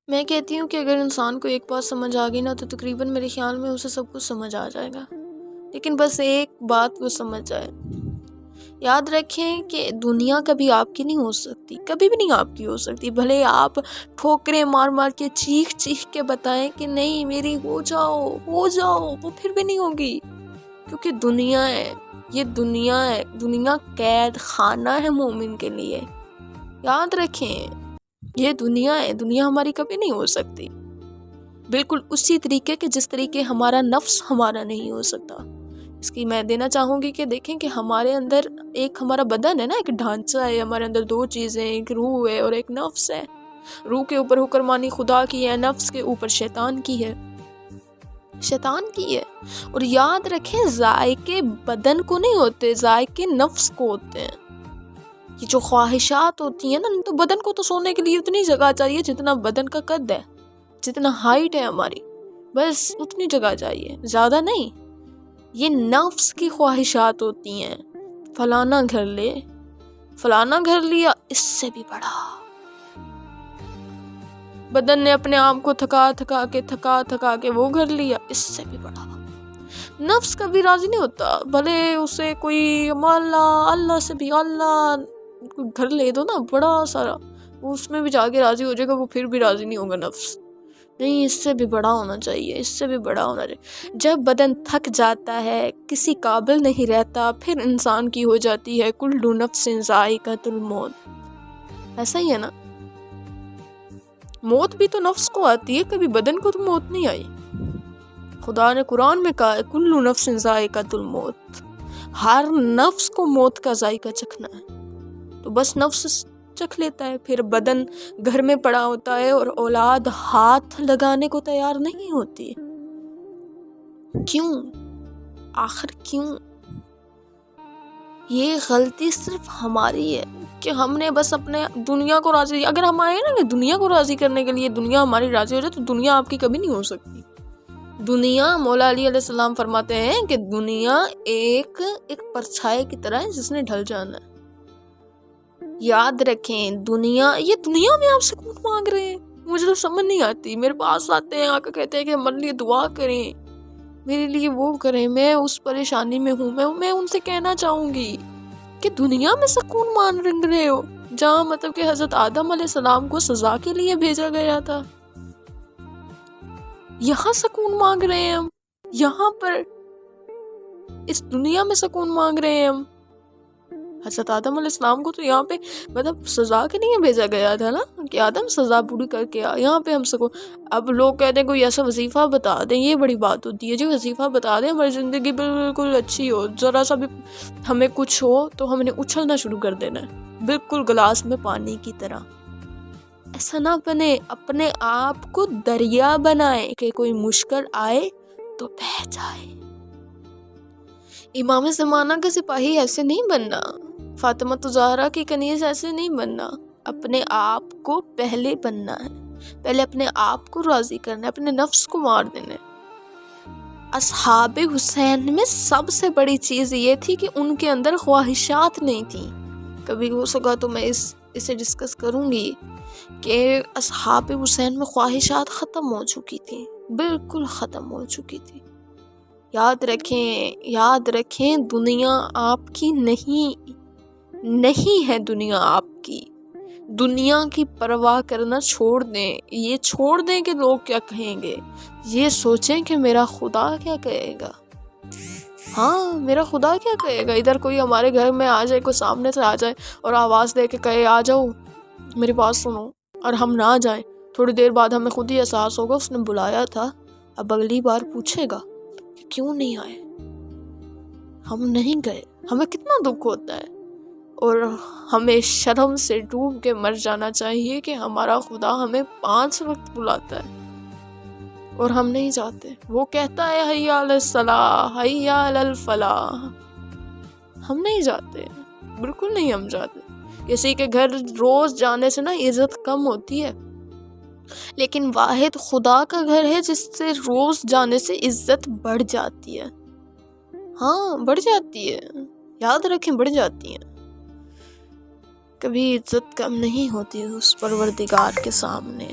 میں کہتی ہوں کہ اگر انسان کو ایک بات سمجھ آ گئی نا تو تقریباً میرے خیال میں اسے سب کچھ سمجھ آ جائے گا، لیکن بس ایک بات وہ سمجھ جائے۔ یاد رکھیں کہ دنیا کبھی آپ کی نہیں ہو سکتی، کبھی بھی نہیں آپ کی ہو سکتی، بھلے آپ ٹھوکریں مار مار کے چیخ چیخ کے بتائیں کہ نہیں میری ہو جاؤ ہو جاؤ، وہ پھر بھی نہیں ہوگی، کیونکہ دنیا ہے، یہ دنیا ہے، دنیا قید خانہ ہے مومن کے لیے۔ یاد رکھیں یہ دنیا ہے، دنیا ہماری کبھی نہیں ہو سکتی، بالکل اسی طریقے کہ جس طریقے ہمارا نفس ہمارا نہیں ہو سکتا۔ اس کی میں دینا چاہوں گی کہ دیکھیں کہ ہمارے اندر ایک ہمارا بدن ہے نا، ایک ڈھانچہ ہے، ہمارے اندر دو چیزیں، ایک روح ہے اور ایک نفس ہے۔ روح کے اوپر حکمرانی خدا کی ہے، نفس کے اوپر شیطان کی ہے، اور یاد رکھیں ذائقے بدن کو نہیں ہوتے، ذائقے نفس کو ہوتے ہیں۔ یہ جو خواہشات ہوتی ہیں نا، تو بدن کو تو سونے کے لیے اتنی جگہ چاہیے جتنا بدن کا قد ہے، جتنا ہائٹ ہے ہماری، بس اتنی جگہ چاہیے، زیادہ نہیں۔ یہ نفس کی خواہشات ہوتی ہیں، فلانا گھر لے، فلانا گھر لیا، اس سے بھی بڑا۔ بدن نے اپنے آپ کو تھکا کے وہ گھر لیا، اس سے بھی بڑا۔ نفس کبھی راضی نہیں ہوتا، بھلے اسے کوئی اللہ سے بھی اللہ گھر لے دو نا بڑا سارا، اس میں بھی جا کے راضی ہو جائے گا، وہ پھر بھی راضی نہیں ہوگا نفس، نہیں اس سے بھی بڑا ہونا چاہیے، اس سے بھی بڑا ہونا چاہیے۔ جب بدن تھک جاتا ہے، کسی قابل نہیں رہتا، پھر انسان کی ہو جاتی ہے کل نفس ذائقۃ الموت۔ ایسا ہی ہے نا، موت بھی تو نفس کو آتی ہے، کبھی بدن کو تو موت نہیں آئی۔ خدا نے قرآن میں کہا ہے کل نفس ذائقۃ الموت، ہر نفس کو موت کا ذائقہ چکھنا ہے، تو بس نفس چکھ لیتا ہے، پھر بدن گھر میں پڑا ہوتا ہے اور اولاد ہاتھ لگانے کو تیار نہیں ہوتی۔ کیوں؟ آخر کیوں؟ یہ غلطی صرف ہماری ہے کہ ہم نے بس اپنے دنیا کو راضی، اگر ہم آئے نا کہ دنیا کو راضی کرنے کے لیے دنیا ہماری راضی ہو جائے تو دنیا آپ کی کبھی نہیں ہو سکتی۔ دنیا، مولا علی علیہ السلام فرماتے ہیں کہ دنیا ایک پرچھائی کی طرح ہے جس نے ڈھل جانا ہے۔ یاد رکھیں دنیا میں آپ سکون مانگ رہے ہیں، مجھے تو سمجھ نہیں آتی، میرے پاس آتے ہیں، آ کے کہتے ہیں کہ ہمارے لیے دعا کریں، میرے لیے وہ کریں، میں اس پریشانی میں ہوں، میں ان سے کہنا چاہوں گی کہ دنیا میں سکون مانگ رہے ہو، جہاں مطلب کہ حضرت آدم علیہ السلام کو سزا کے لیے بھیجا گیا تھا، یہاں سکون مانگ رہے ہیں ہم، یہاں پر اس دنیا میں سکون مانگ رہے ہیں ہم۔ حضرت آدم علیہ السلام کو تو یہاں پہ مطلب سزا کے لیے بھیجا گیا تھا نا، کہ آدم سزا پوری کر کے آ، یہاں پہ ہم سکون۔ اب لوگ کہتے ہیں کوئی ایسا وظیفہ بتا دیں، یہ بڑی بات ہوتی ہے جی، وظیفہ بتا دیں، ہماری زندگی بالکل اچھی ہو، ذرا سا بھی ہمیں کچھ ہو تو ہم نے اچھلنا شروع کر دینا ہے، بالکل گلاس میں پانی کی طرح۔ ایسا نہ بنے، اپنے آپ کو دریا بنائے کہ کوئی مشکل آئے تو بہہ جائے۔ امام زمانہ کا سپاہی ایسے نہیں بننا، فاطمہ الزہرا کی کنیز ایسے نہیں بننا، اپنے آپ کو پہلے بننا ہے، پہلے اپنے آپ کو راضی کرنا ہے، اپنے نفس کو مار دینا ہے۔ اصحاب حسین میں سب سے بڑی چیز یہ تھی کہ ان کے اندر خواہشات نہیں تھیں۔ کبھی ہو سکا تو میں اسے ڈسکس کروں گی کہ اصحاب حسین میں خواہشات ختم ہو چکی تھی، بالکل ختم ہو چکی تھی۔ یاد رکھیں دنیا آپ کی نہیں ہے، دنیا آپ کی۔ دنیا کی پرواہ کرنا چھوڑ دیں، یہ چھوڑ دیں کہ لوگ کیا کہیں گے، یہ سوچیں کہ میرا خدا کیا کہے گا۔ ہاں میرا خدا کیا کہے گا، ادھر کوئی ہمارے گھر میں آ جائے، کوئی سامنے سے آ جائے اور آواز دے کے کہے آ جاؤ میری بات سنو، اور ہم نہ جائیں، تھوڑی دیر بعد ہمیں خود ہی احساس ہوگا اس نے بلایا تھا، اب اگلی بار پوچھے گا کہ کیوں نہیں آئے، ہم نہیں گئے، ہمیں کتنا دکھ ہوتا ہے، اور ہمیں شرم سے ڈوب کے مر جانا چاہیے کہ ہمارا خدا ہمیں 5 وقت بلاتا ہے اور ہم نہیں جاتے۔ وہ کہتا ہے حی علی الصلاۃ، حی علی الفلاح، ہم نہیں جاتے، بالکل نہیں ہم جاتے۔ کسی کے گھر روز جانے سے نا عزت کم ہوتی ہے، لیکن واحد خدا کا گھر ہے جس سے روز جانے سے عزت بڑھ جاتی ہے، ہاں بڑھ جاتی ہے، یاد رکھیں بڑھ جاتی ہے، کبھی عزت کم نہیں ہوتی اس پروردگار کے سامنے۔